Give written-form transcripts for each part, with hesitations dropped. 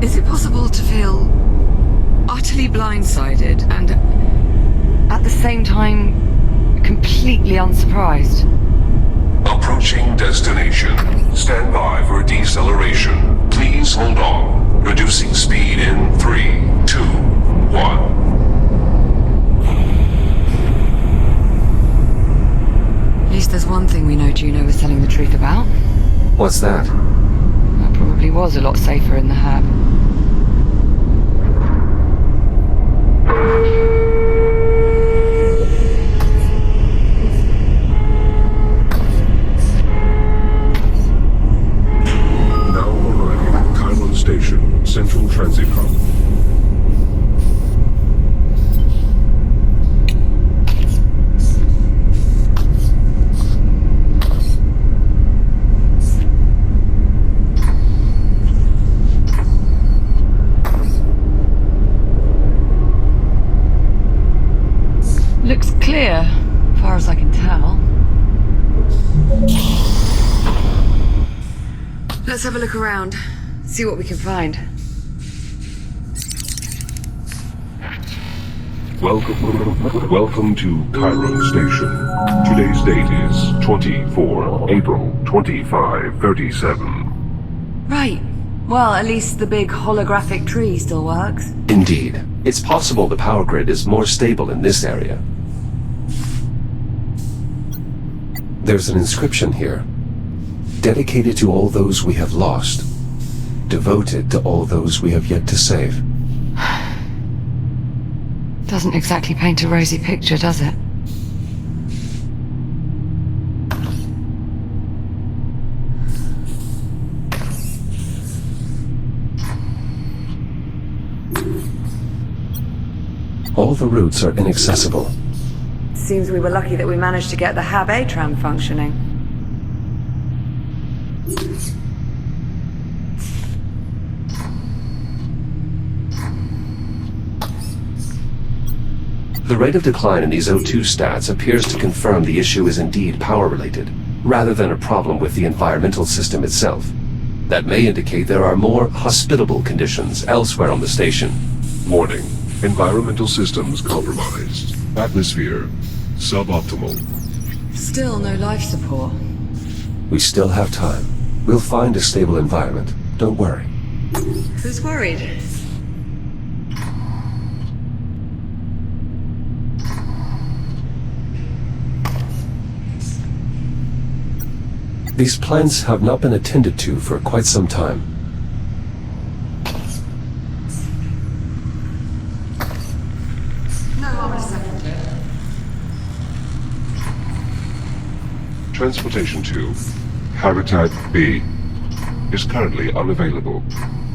Is it possible to feel utterly blindsided and at the same time completely unsurprised? Approaching destination. Stand by for deceleration. Please hold on. Reducing speed in 3, 2, 1. At least there's one thing we know Juno was telling the truth about. What's that? That probably was a lot safer in the hab. Now arriving at Kylon Station, Central Transit Hub. Looks clear, far as I can tell. Let's have a look around, see what we can find. Welcome to Cairo Station. Today's date is 24 April 2537. Right. Well, at least the big holographic tree still works. Indeed. It's possible the power grid is more stable in this area. There's an inscription here. Dedicated to all those we have lost. Devoted to all those we have yet to save. Doesn't exactly paint a rosy picture, does it? All the routes are inaccessible. Seems we were lucky that we managed to get the Hab A-tram functioning. The rate of decline in these O2 stats appears to confirm the issue is indeed power-related, rather than a problem with the environmental system itself. That may indicate there are more hospitable conditions elsewhere on the station. Warning. Environmental systems compromised. Atmosphere suboptimal. Still no life support. We still have time. We'll find a stable environment. Don't worry. Who's worried? These plants have not been attended to for quite some time. No harm in a second. Transportation to Habitat B is currently unavailable.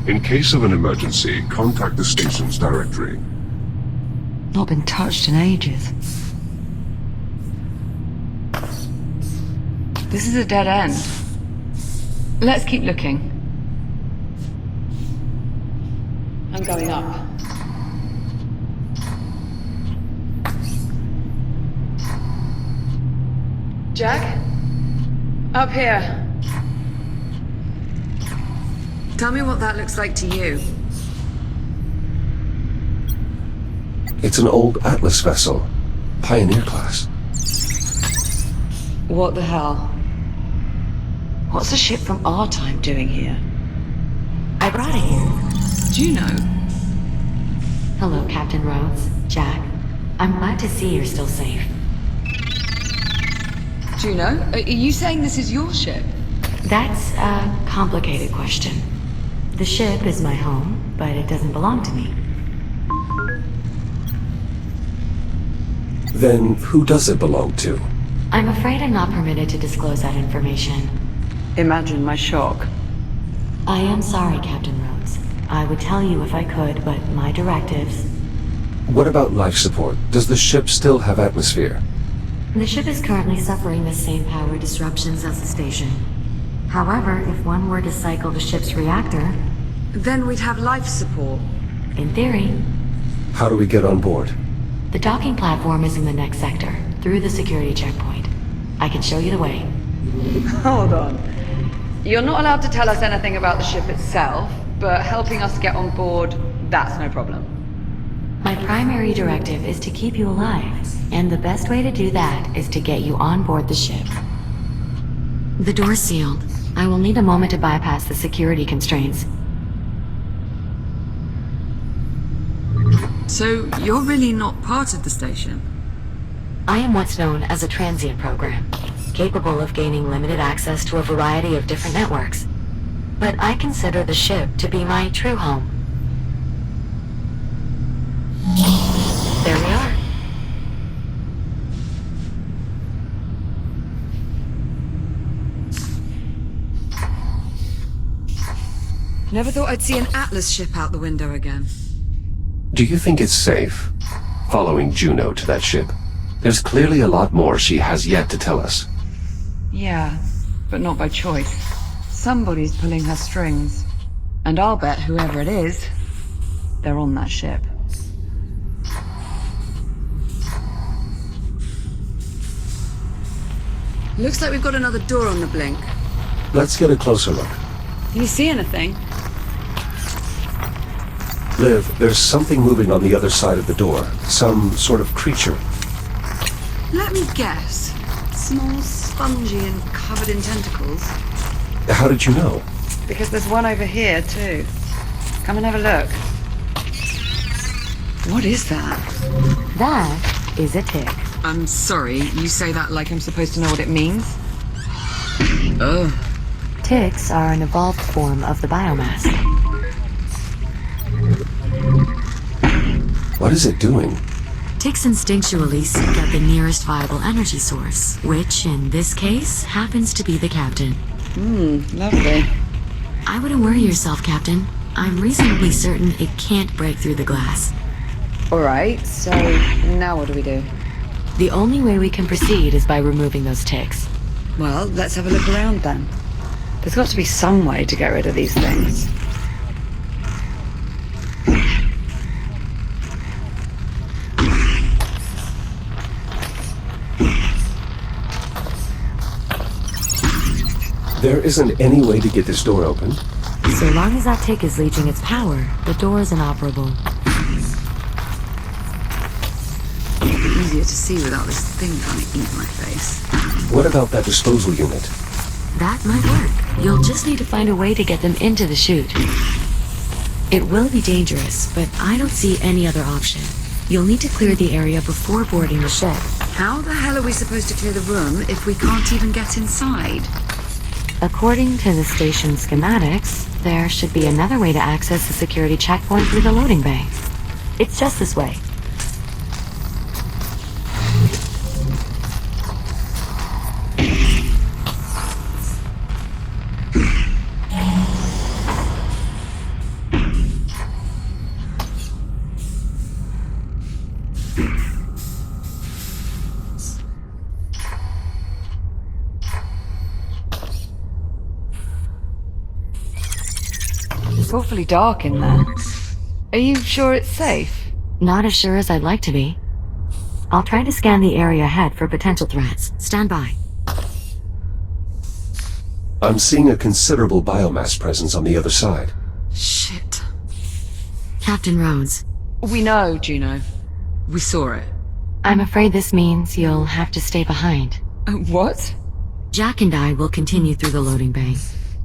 In case of an emergency, contact the station's directory. Not been touched in ages. This is a dead end. Let's keep looking. I'm going up. Jack? Up here. Tell me what that looks like to you. It's an old Atlas vessel. Pioneer class. What the hell? What's a ship from our time doing here? I brought it here. Juno? Hello, Captain Rhodes. Jack. I'm glad to see you're still safe. Juno? Are you saying this is your ship? That's a complicated question. The ship is my home, but it doesn't belong to me. Then who does it belong to? I'm afraid I'm not permitted to disclose that information. Imagine my shock. I am sorry, Captain Rhodes. I would tell you if I could, but my directives... What about life support? Does the ship still have atmosphere? The ship is currently suffering the same power disruptions as the station. However, if one were to cycle the ship's reactor... Then we'd have life support. In theory. How do we get on board? The docking platform is in the next sector, through the security checkpoint. I can show you the way. Hold on. You're not allowed to tell us anything about the ship itself, but helping us get on board, that's no problem. My primary directive is to keep you alive, and the best way to do that is to get you on board the ship. The door's sealed. I will need a moment to bypass the security constraints. So, you're really not part of the station? I am what's known as a transient program, capable of gaining limited access to a variety of different networks. But I consider the ship to be my true home. There we are. Never thought I'd see an Atlas ship out the window again. Do you think it's safe, following Juno to that ship? There's clearly a lot more she has yet to tell us. Yeah, but not by choice. Somebody's pulling her strings. And I'll bet whoever it is, they're on that ship. Looks like we've got another door on the blink. Let's get a closer look. Can you see anything? Liv, there's something moving on the other side of the door. Some sort of creature. Let me guess. Small, spongy, and covered in tentacles. How did you know? Because there's one over here, too. Come and have a look. What is that? That is a tick. I'm sorry, you say that like I'm supposed to know what it means? Ugh. Ticks are an evolved form of the biomass. What is it doing? Ticks instinctually seek out the nearest viable energy source, which, in this case, happens to be the captain. Lovely. I wouldn't worry yourself, Captain. I'm reasonably certain it can't break through the glass. Alright, so now what do we do? The only way we can proceed is by removing those ticks. Well, let's have a look around then. There's got to be some way to get rid of these things. There isn't any way to get this door open. So long as that tick is leeching its power, the door is inoperable. It'd be easier to see without this thing trying to eat my face. What about that disposal unit? That might work. You'll just need to find a way to get them into the chute. It will be dangerous, but I don't see any other option. You'll need to clear the area before boarding the ship. How the hell are we supposed to clear the room if we can't even get inside? According to the station schematics, there should be another way to access the security checkpoint through the loading bay. It's just this way. It's awfully dark in there. Are you sure it's safe? Not as sure as I'd like to be. I'll try to scan the area ahead for potential threats. Stand by. I'm seeing a considerable biomass presence on the other side. Shit. Captain Rhodes, We know, Juno. We saw it. I'm afraid this means you'll have to stay behind. What? Jack and I will continue through the loading bay.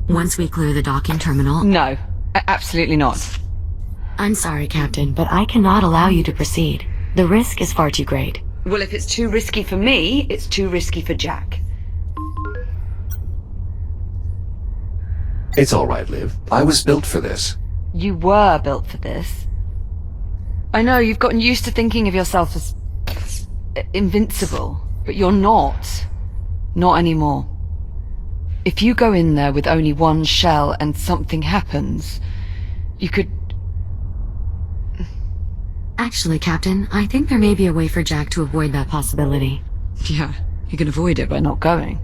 Once we clear the docking terminal... No, absolutely not. I'm sorry, Captain, but I cannot allow you to proceed. The risk is far too great. Well, if it's too risky for me, it's too risky for Jack. It's all right, Liv. I was built for this. You were built for this. I know you've gotten used to thinking of yourself as invincible, but you're not. Not anymore. If you go in there with only one shell and something happens, you could... Actually, Captain, I think there may be a way for Jack to avoid that possibility. Yeah, you can avoid it by not going.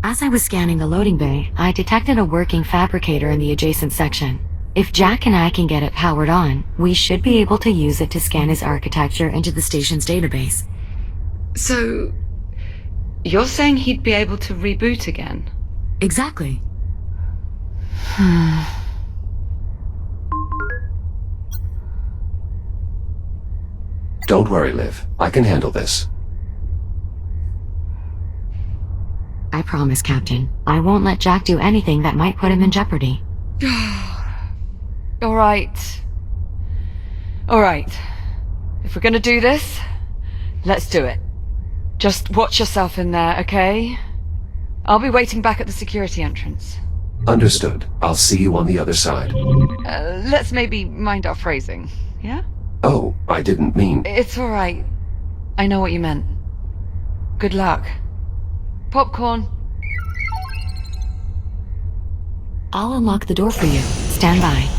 As I was scanning the loading bay, I detected a working fabricator in the adjacent section. If Jack and I can get it powered on, we should be able to use it to scan his architecture into the station's database. So... you're saying he'd be able to reboot again? Exactly. Don't worry, Liv. I can handle this. I promise, Captain. I won't let Jack do anything that might put him in jeopardy. All right. All right. If we're gonna do this, let's do it. Just watch yourself in there, okay? I'll be waiting back at the security entrance. Understood. I'll see you on the other side. Let's maybe mind our phrasing, yeah? Oh, I didn't mean... It's all right. I know what you meant. Good luck. Popcorn. I'll unlock the door for you. Stand by.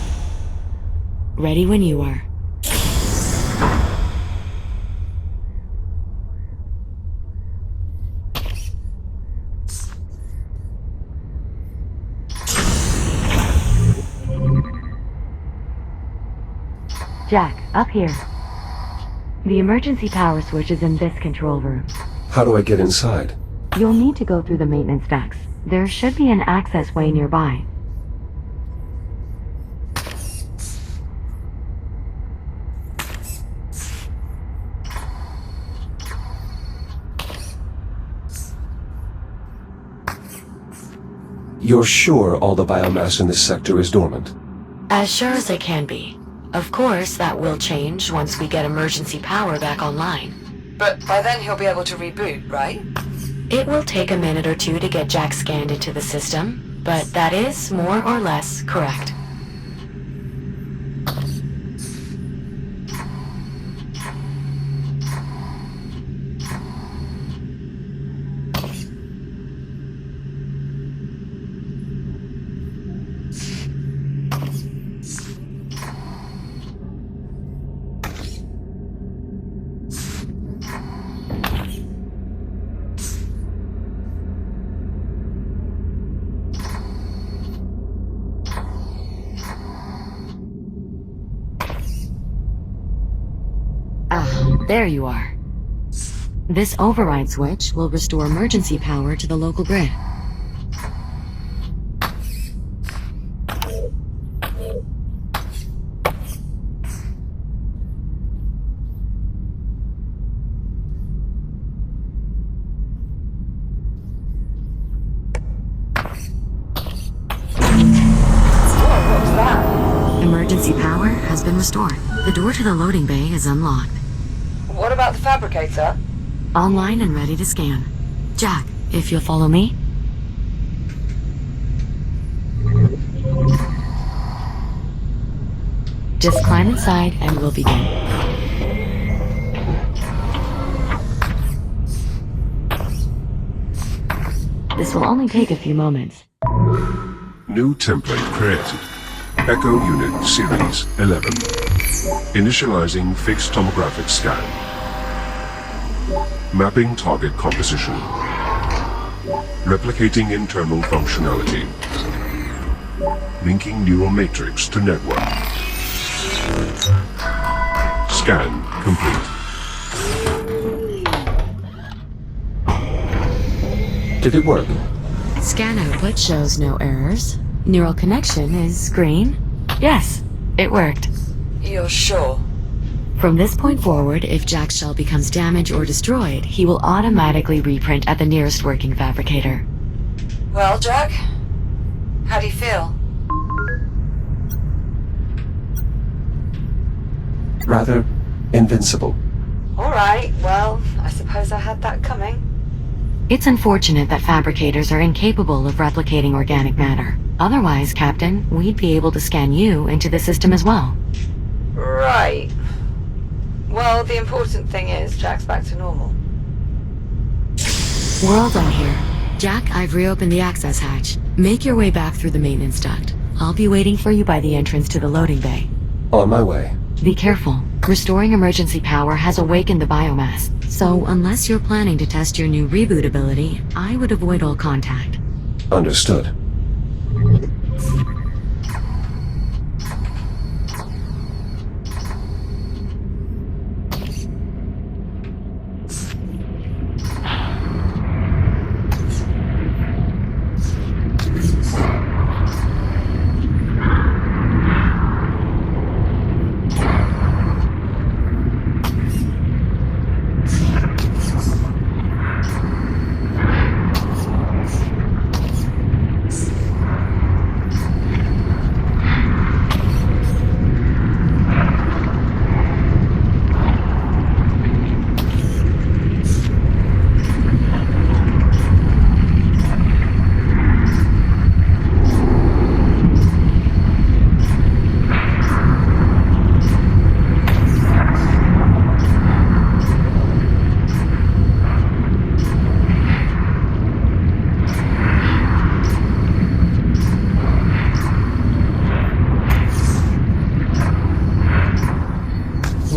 Ready when you are. Jack, up here. The emergency power switch is in this control room. How do I get inside? You'll need to go through the maintenance decks. There should be an access way nearby. You're sure all the biomass in this sector is dormant? As sure as I can be. Of course, that will change once we get emergency power back online. But by then he'll be able to reboot, right? It will take a minute or two to get Jack scanned into the system, but that is more or less correct. There you are. This override switch will restore emergency power to the local grid. Emergency power has been restored. The door to the loading bay is unlocked. What about the fabricator? Online and ready to scan. Jack, if you'll follow me. Just climb inside and we'll begin. This will only take a few moments. New template created. Echo Unit Series 11. Initializing fixed tomographic scan. Mapping target composition. Replicating internal functionality. Linking neural matrix to network. Scan complete. Did it work? Scan output shows no errors. Neural connection is green. Yes, it worked. You're sure? From this point forward, if Jack's shell becomes damaged or destroyed, he will automatically reprint at the nearest working fabricator. Well, Jack? How do you feel? Rather invincible. All right, well, I suppose I had that coming. It's unfortunate that fabricators are incapable of replicating organic matter. Otherwise, Captain, we'd be able to scan you into the system as well. Right. Well, the important thing is Jack's back to normal. We're all done here. Jack, I've reopened the access hatch. Make your way back through the maintenance duct. I'll be waiting for you by the entrance to the loading bay. On my way. Be careful. Restoring emergency power has awakened the biomass, so unless you're planning to test your new reboot ability, I would avoid all contact. Understood.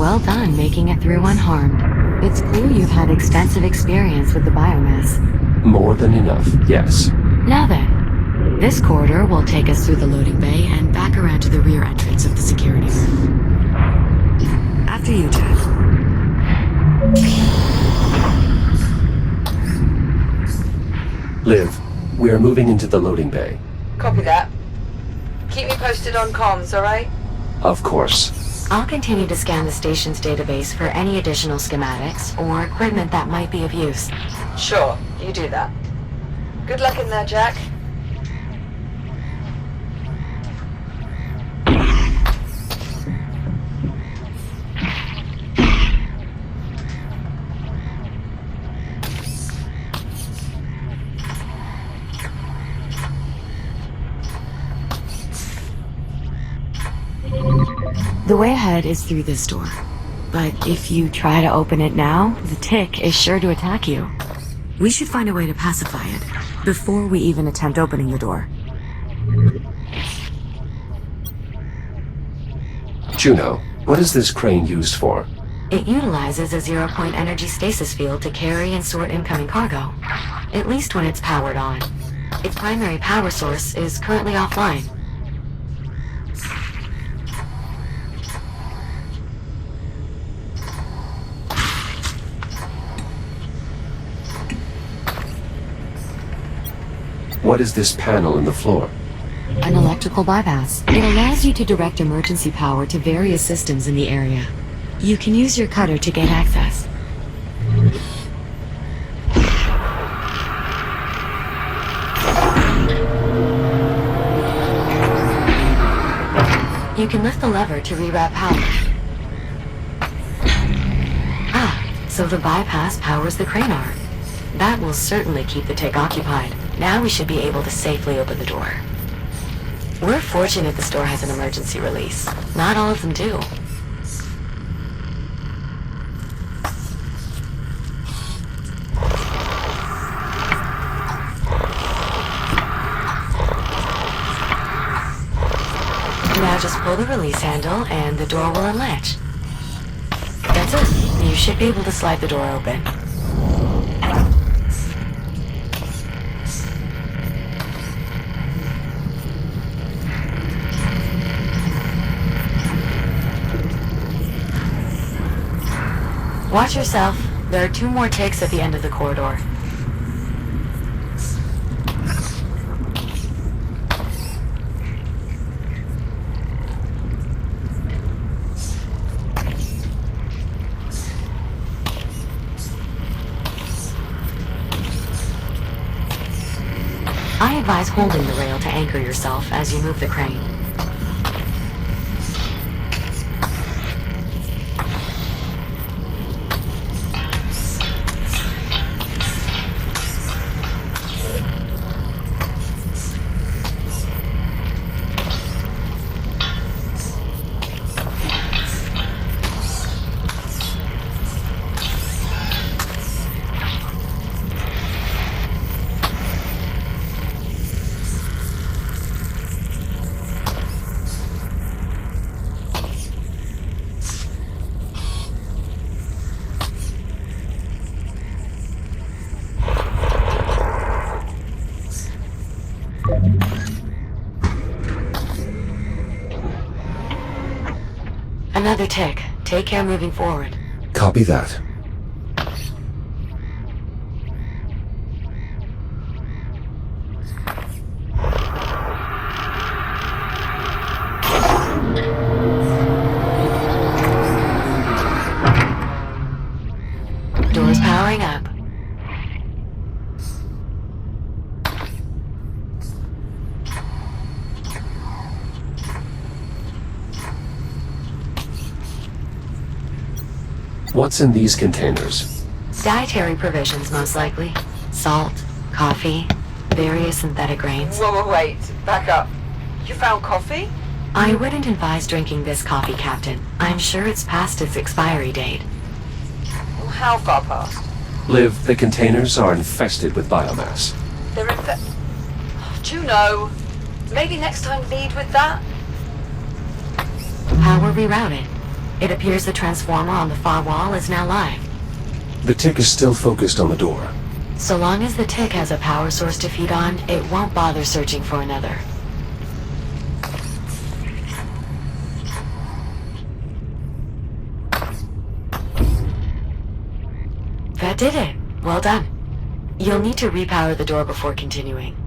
Well done making it through unharmed. It's clear you've had extensive experience with the biomass. More than enough, yes. Now then, this corridor will take us through the loading bay and back around to the rear entrance of the security room. After you, Jack. Liv, we are moving into the loading bay. Copy that. Keep me posted on comms, alright? Of course. I'll continue to scan the station's database for any additional schematics or equipment that might be of use. Sure, you do that. Good luck in there, Jack. The way ahead is through this door. But if you try to open it now, the tick is sure to attack you. We should find a way to pacify it before we even attempt opening the door. Juno, what is this crane used for? It utilizes a zero-point energy stasis field to carry and sort incoming cargo, at least when it's powered on. Its primary power source is currently offline. What is this panel in the floor? An electrical bypass. It allows you to direct emergency power to various systems in the area. You can use your cutter to gain access. You can lift the lever to reroute power. So the bypass powers the crane arm. That will certainly keep the tick occupied. Now we should be able to safely open the door. We're fortunate this door has an emergency release. Not all of them do. Now just pull the release handle and the door will unlatch. That's it. You should be able to slide the door open. Watch yourself. There are 2 more ticks at the end of the corridor. I advise holding the rail to anchor yourself as you move the crane. Another tick. Take care moving forward. Copy that. Doors powering up. What's in these containers? Dietary provisions, most likely. Salt, coffee, various synthetic grains. Whoa, wait. Back up. You found coffee? I wouldn't advise drinking this coffee, Captain. I'm sure it's past its expiry date. Well, how far past? Liv, the containers are infested with biomass. They're Juno, maybe next time lead with that? Power rerouted. It appears the transformer on the far wall is now live. The tick is still focused on the door. So long as the tick has a power source to feed on, it won't bother searching for another. That did it. Well done. You'll need to repower the door before continuing.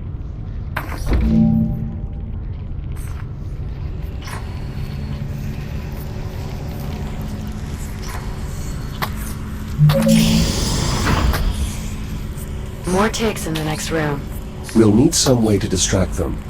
More ticks in the next room. We'll need some way to distract them.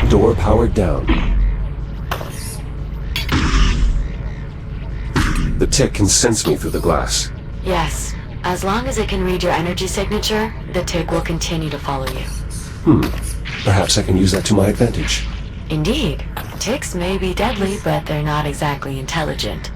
Door powered down. The tick can sense me through the glass. Yes. As long as it can read your energy signature, the tick will continue to follow you. Perhaps I can use that to my advantage. Indeed. Ticks may be deadly, but they're not exactly intelligent.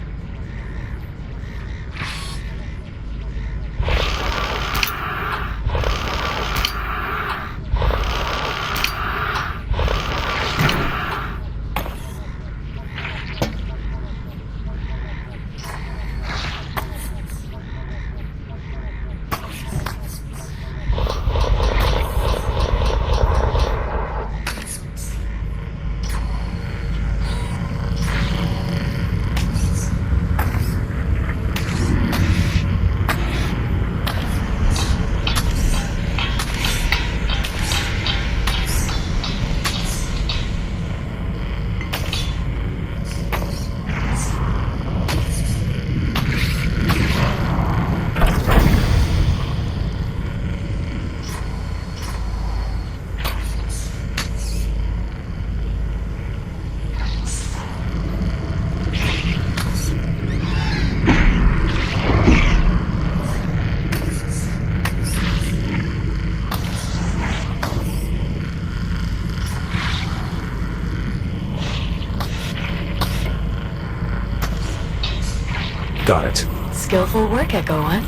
Got it. Skillful work, Echo One.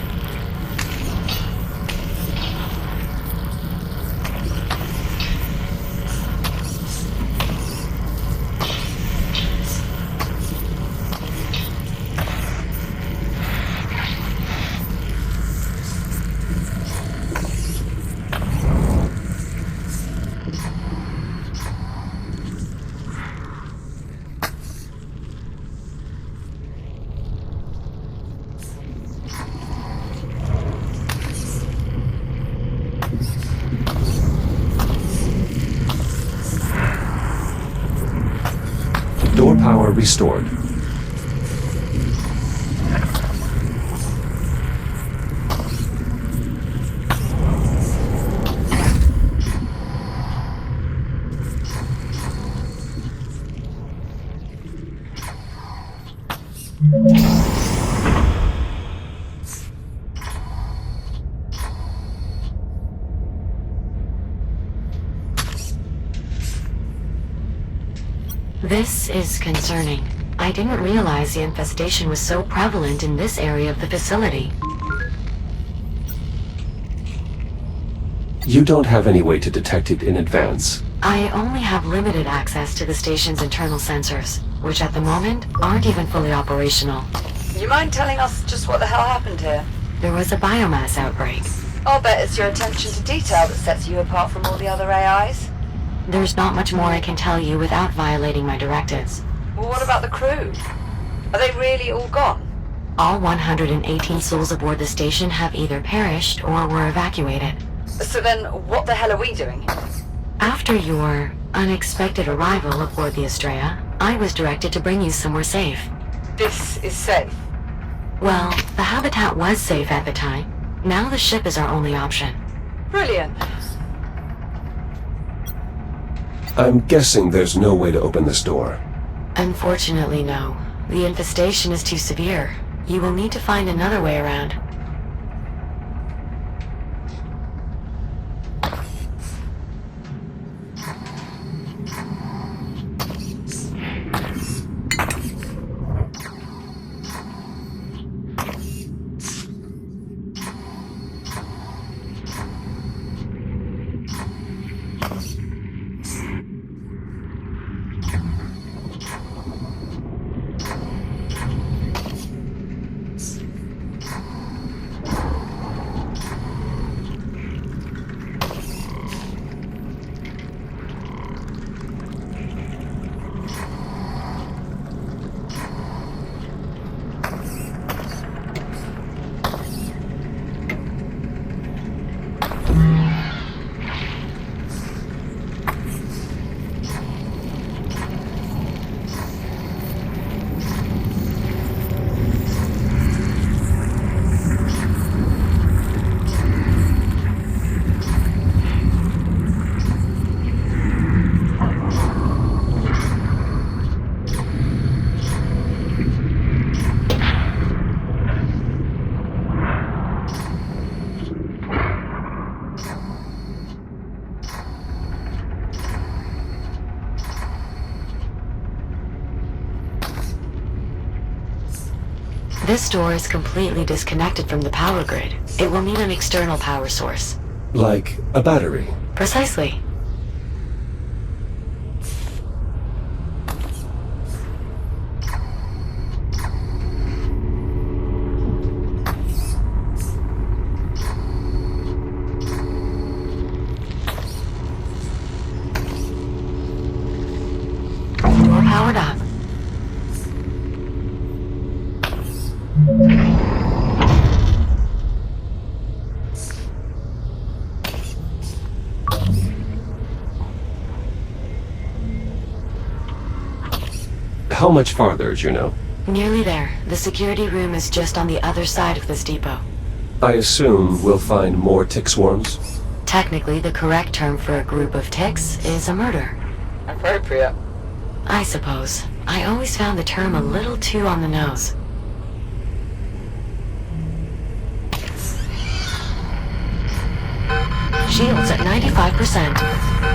Door power restored. This is concerning. I didn't realize the infestation was so prevalent in this area of the facility. You don't have any way to detect it in advance. I only have limited access to the station's internal sensors, which at the moment aren't even fully operational. You mind telling us just what the hell happened here? There was a biomass outbreak. I'll bet it's your attention to detail that sets you apart from all the other AIs. There's not much more I can tell you without violating my directives. Well, what about the crew? Are they really all gone? All 118 souls aboard the station have either perished or were evacuated. So then, what the hell are we doing here? After your unexpected arrival aboard the Estrella, I was directed to bring you somewhere safe. This is safe. Well, the habitat was safe at the time. Now the ship is our only option. Brilliant. I'm guessing there's no way to open this door. Unfortunately, no. The infestation is too severe. You will need to find another way around. This door is completely disconnected from the power grid. It will need an external power source. Like a battery. Precisely. Door powered up. How much farther, Juno? Nearly there. The security room is just on the other side of this depot. I assume we'll find more tick swarms? Technically, the correct term for a group of ticks is a murder. Appropriate. I suppose. I always found the term a little too on the nose. Shields at 95%.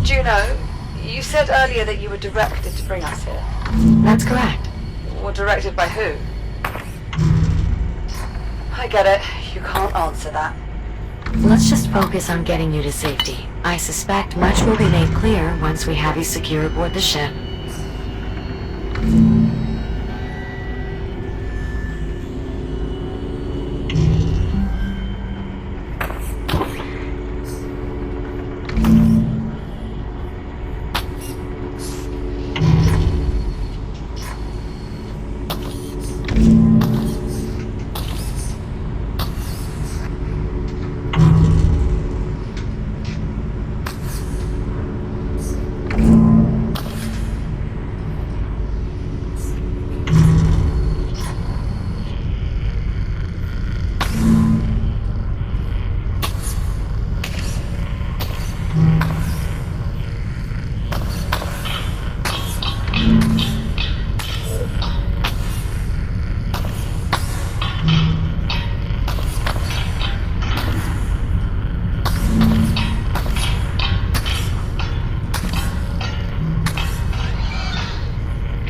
Juno, you said earlier that you were directed to bring us here. That's correct. Or directed by who? I get it. You can't answer that. Let's just focus on getting you to safety. I suspect much will be made clear once we have you secure aboard the ship.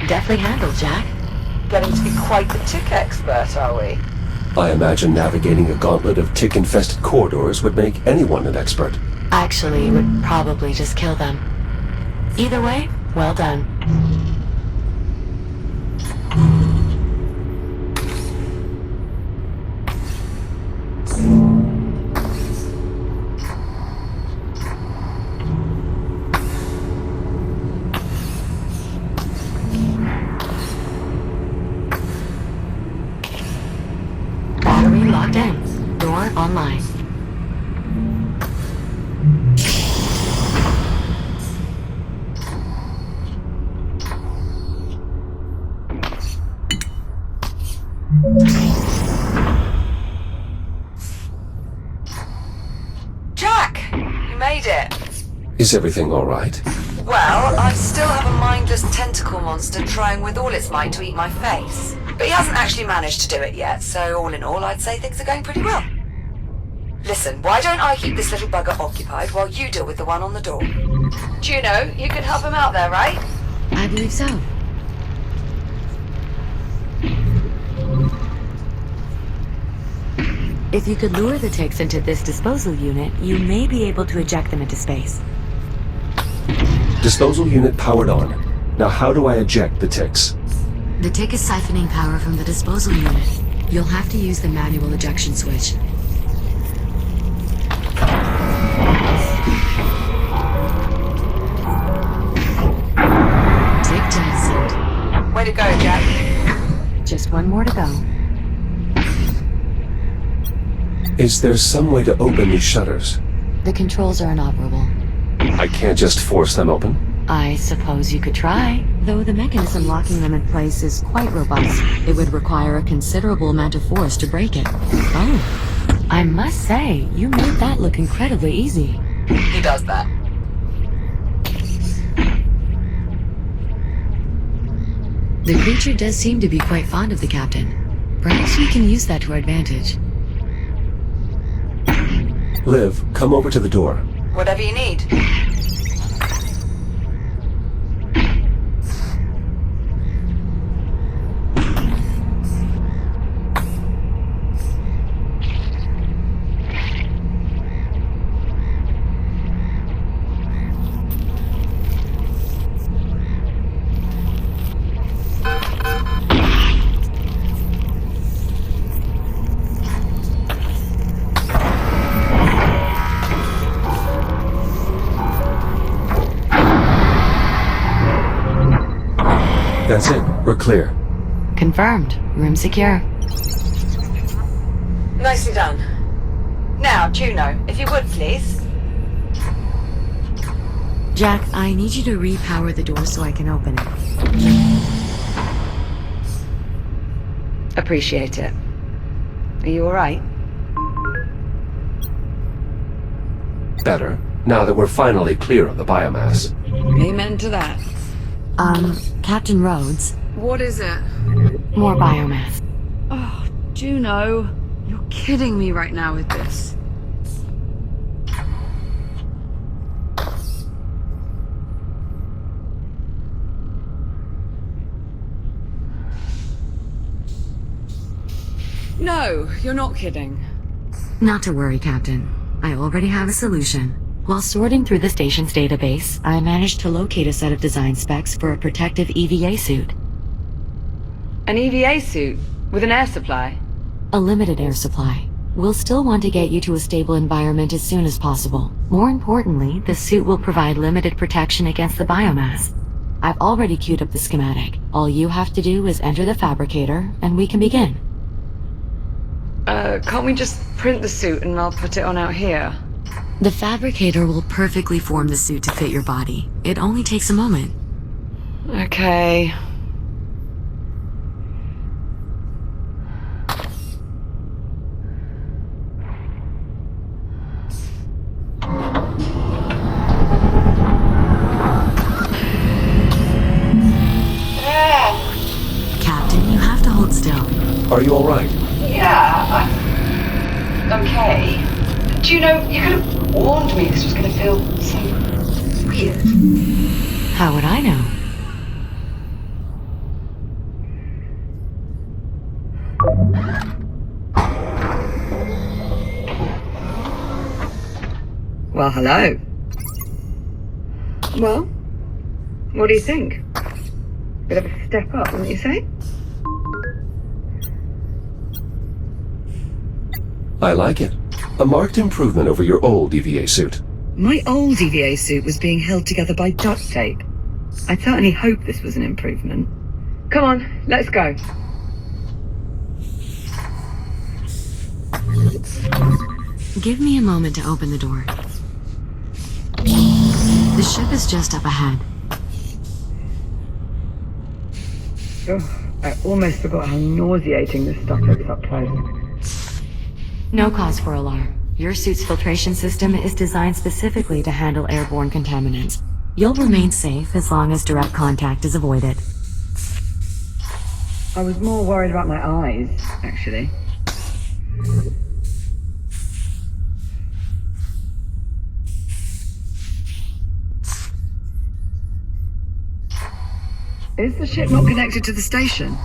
Deftly handled, Jack. Getting to be quite the tick expert, are we? I imagine navigating a gauntlet of tick-infested corridors would make anyone an expert. Actually, it would probably just kill them. Either way, well done. Battery locked in. Door online. Jack! You made it. Is everything all right? Well, I still have a mindless tentacle monster trying with all its might to eat my face. But he hasn't actually managed to do it yet, so all in all, I'd say things are going pretty well. Listen, why don't I keep this little bugger occupied while you deal with the one on the door? Juno, you can help him out there, right? I believe so. If you could lure the ticks into this disposal unit, you may be able to eject them into space. Disposal unit powered on. Now how do I eject the ticks? The tick is siphoning power from the disposal unit. You'll have to use the manual ejection switch. Tick jettisoned. Way to go, Jack. Just one more to go. Is there some way to open these shutters? The controls are inoperable. I can't just force them open? I suppose you could try, though the mechanism locking them in place is quite robust. It would require a considerable amount of force to break it. Oh, I must say, you made that look incredibly easy. He does that. The creature does seem to be quite fond of the captain. Perhaps we can use that to our advantage. Liv, come over to the door. Whatever you need. That's it. We're clear. Confirmed. Room secure. Nicely done. Now, Juno, if you would, please. Jack, I need you to repower the door so I can open it. Appreciate it. Are you alright? Better, now that we're finally clear of the biomass. Amen to that. Captain Rhodes. What is it? More biomass. Oh, Juno. You're kidding me right now with this. No, you're not kidding. Not to worry, Captain. I already have a solution. While sorting through the station's database, I managed to locate a set of design specs for a protective EVA suit. An EVA suit? With an air supply? A limited air supply. We'll still want to get you to a stable environment as soon as possible. More importantly, the suit will provide limited protection against the biomass. I've already queued up the schematic. All you have to do is enter the fabricator, and we can begin. Can't we just print the suit and I'll put it on out here? The fabricator will perfectly form the suit to fit your body. It only takes a moment. Okay. Captain, you have to hold still. Are you alright? Yeah, okay. Do you know, you could have warned me this was going to feel so weird. How would I know? Well, hello. Well, what do you think? Bit of a step up, wouldn't you say? I like it. A marked improvement over your old EVA suit. My old EVA suit was being held together by duct tape. I certainly hope this was an improvement. Come on, let's go. Give me a moment to open the door. The ship is just up ahead. Oh, I almost forgot how nauseating this stuff looks up close. No cause for alarm. Your suit's filtration system is designed specifically to handle airborne contaminants. You'll remain safe as long as direct contact is avoided. I was more worried about my eyes, actually. Is the ship not connected to the station?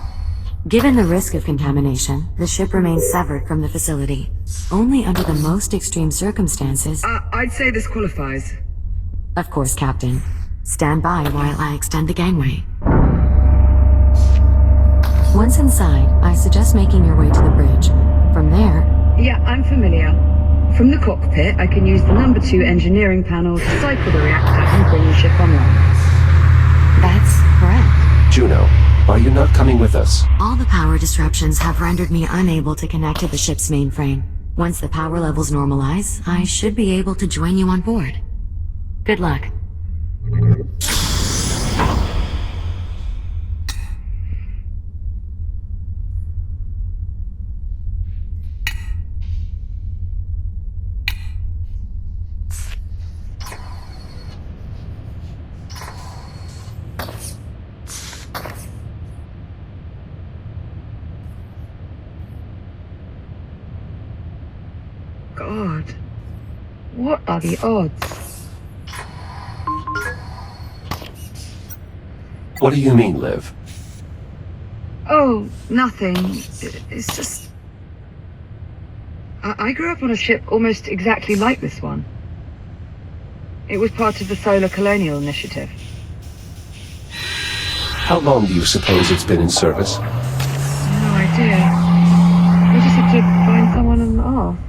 Given the risk of contamination, the ship remains severed from the facility. Only under the most extreme circumstances... I'd say this qualifies. Of course, Captain. Stand by while I extend the gangway. Once inside, I suggest making your way to the bridge. From there... Yeah, I'm familiar. From the cockpit, I can use the number 2 engineering panel to cycle the reactor and bring the ship online. That's correct. Juno, are you not coming with us? All the power disruptions have rendered me unable to connect to the ship's mainframe. Once the power levels normalize, I should be able to join you on board. Good luck. God, what are the odds? What do you mean, Liv? Oh, nothing. It's just... I grew up on a ship almost exactly like this one. It was part of the Solar Colonial Initiative. How long do you suppose it's been in service? No idea. We just have to find someone and ask.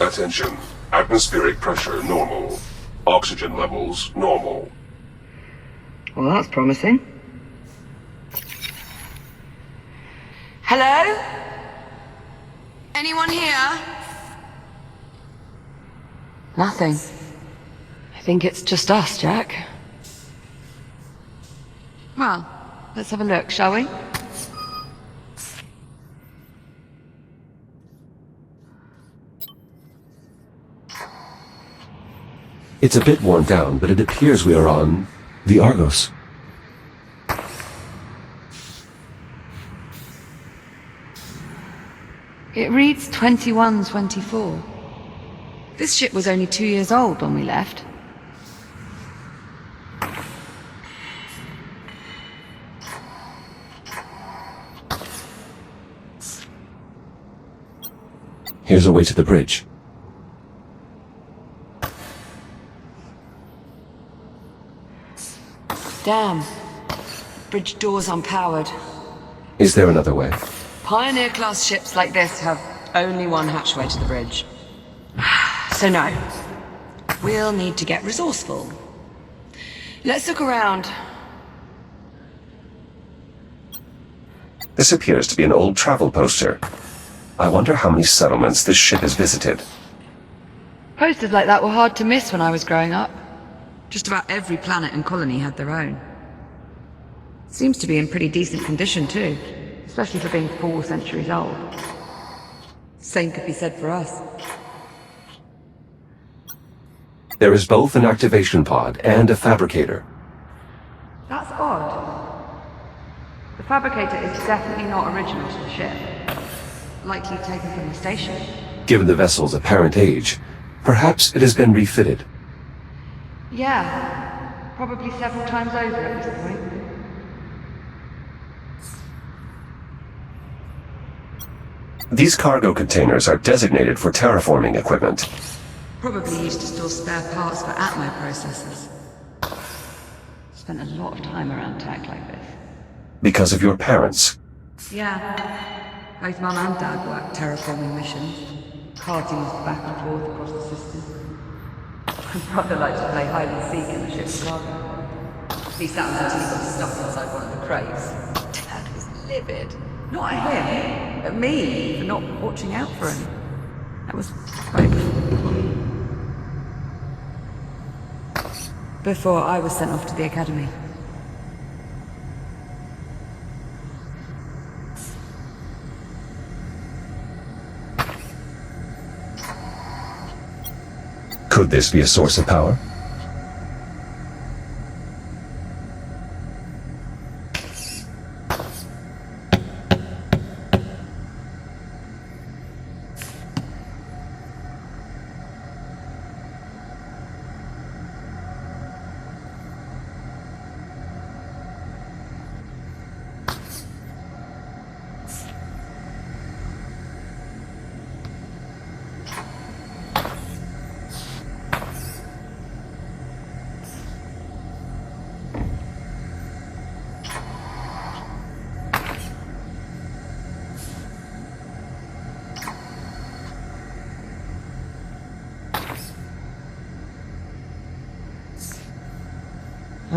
Attention. Atmospheric pressure normal. Oxygen levels normal. Well, that's promising. Hello? Anyone here? Nothing. I think it's just us, Jack. Well, let's have a look, shall we? It's a bit worn down, but it appears we are on the Argos. It reads 2124. This ship was only 2 years old when we left. Here's a way to the bridge. Damn. Bridge door's unpowered. Is there another way? Pioneer-class ships like this have only one hatchway to the bridge. So no. We'll need to get resourceful. Let's look around. This appears to be an old travel poster. I wonder how many settlements this ship has visited. Posters like that were hard to miss when I was growing up. Just about every planet and colony had their own. Seems to be in pretty decent condition too, especially for being 4 centuries old. Same could be said for us. There is both an activation pod and a fabricator. That's odd. The fabricator is definitely not original to the ship. Likely taken from the station. Given the vessel's apparent age, perhaps it has been refitted. Yeah, probably several times over at this point. These cargo containers are designated for terraforming equipment. Probably used to store spare parts for Atmo processors. Spent a lot of time around tech like this. Because of your parents. Yeah. Both Mum and Dad worked terraforming missions. Carting us back and forth across the system. My brother liked to play hide and seek in the ship's cargo. At least that was until he got stuck inside one of the crates. Dad was livid. Not at him, at me, for not watching out for him. That was right before I was sent off to the academy. Could this be a source of power?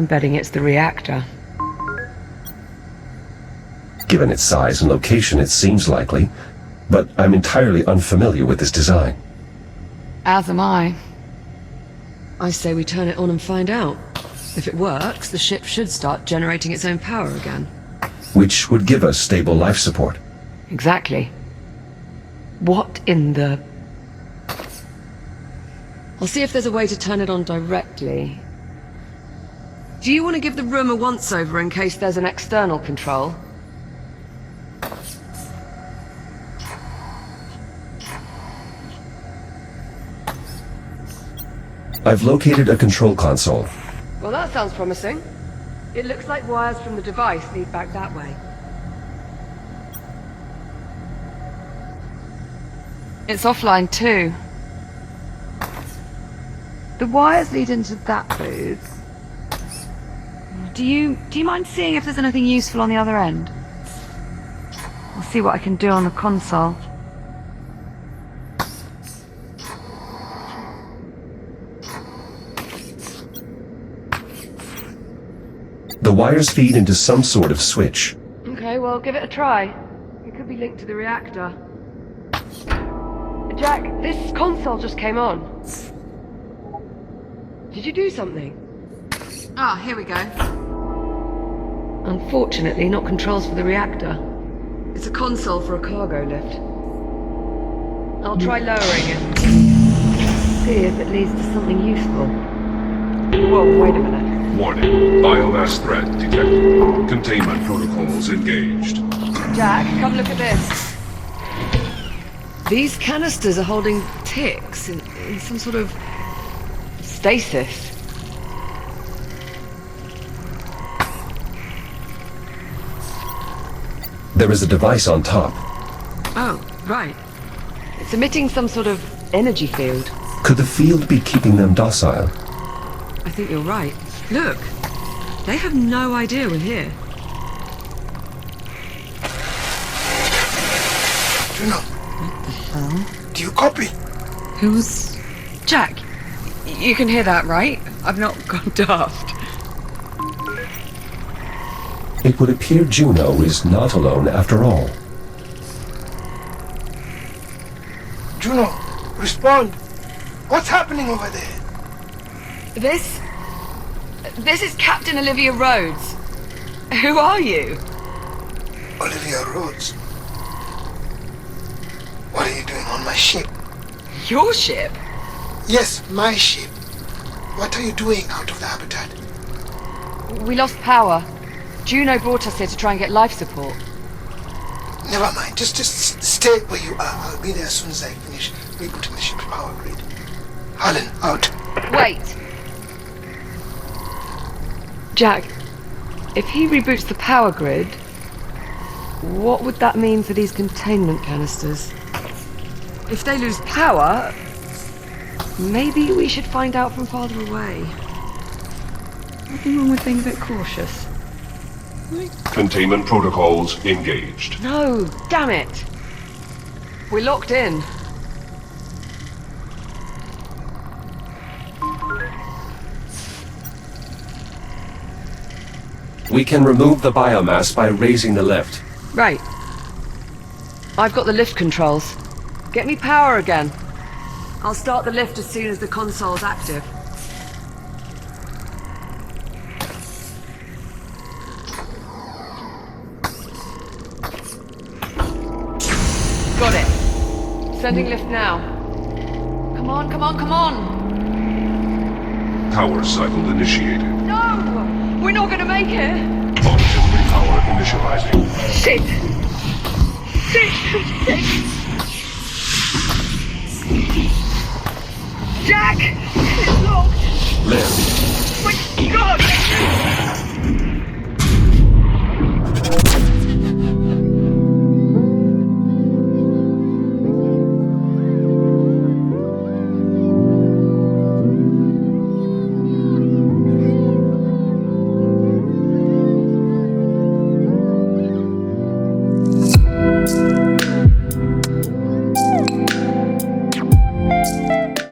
I'm betting it's the reactor. Given its size and location, it seems likely, but I'm entirely unfamiliar with this design. As am I. I say we turn it on and find out. If it works, the ship should start generating its own power again. Which would give us stable life support. Exactly. What in the... I'll see if there's a way to turn it on directly. Do you want to give the room a once-over in case there's an external control? I've located a control console. Well, that sounds promising. It looks like wires from the device lead back that way. It's offline too. The wires lead into that booth. Do you mind seeing if there's anything useful on the other end? I'll see what I can do on the console. The wires feed into some sort of switch. Okay, well, give it a try. It could be linked to the reactor. Jack, this console just came on. Did you do something? Ah, here we go. Unfortunately, not controls for the reactor. It's a console for a cargo lift. I'll try lowering it. See if it leads to something useful. Whoa, wait a minute. Warning. Biomass threat detected. Containment protocols engaged. Jack, come look at this. These canisters are holding ticks in some sort of stasis. There is a device on top. Oh, right. It's emitting some sort of energy field. Could the field be keeping them docile? I think you're right. Look, they have no idea we're here. Do you copy? Who's... Jack, you can hear that, right? I've not gone daft. It would appear Juno is not alone after all. Juno, respond. What's happening over there? This is Captain Olivia Rhodes. Who are you? Olivia Rhodes. What are you doing on my ship? Your ship? Yes, my ship. What are you doing out of the habitat? We lost power. Juno brought us here to try and get life support. Never mind. Just stay where you are. I'll be there as soon as I finish rebooting the ship's power grid. Harlan, out. Wait. Jack, if he reboots the power grid, what would that mean for these containment canisters? If they lose power, maybe we should find out from farther away. Nothing wrong with being a bit cautious. Containment protocols engaged. No, damn it. We're locked in. We can remove the biomass by raising the lift. Right. I've got the lift controls. Get me power again. I'll start the lift as soon as the console's active. Got it. Sending lift now. Come on, come on, come on! Power cycle initiated. No! We're not gonna make it! Auxiliary power initializing. Shit! Shit! Shit! Jack! It's locked! Lift. My God!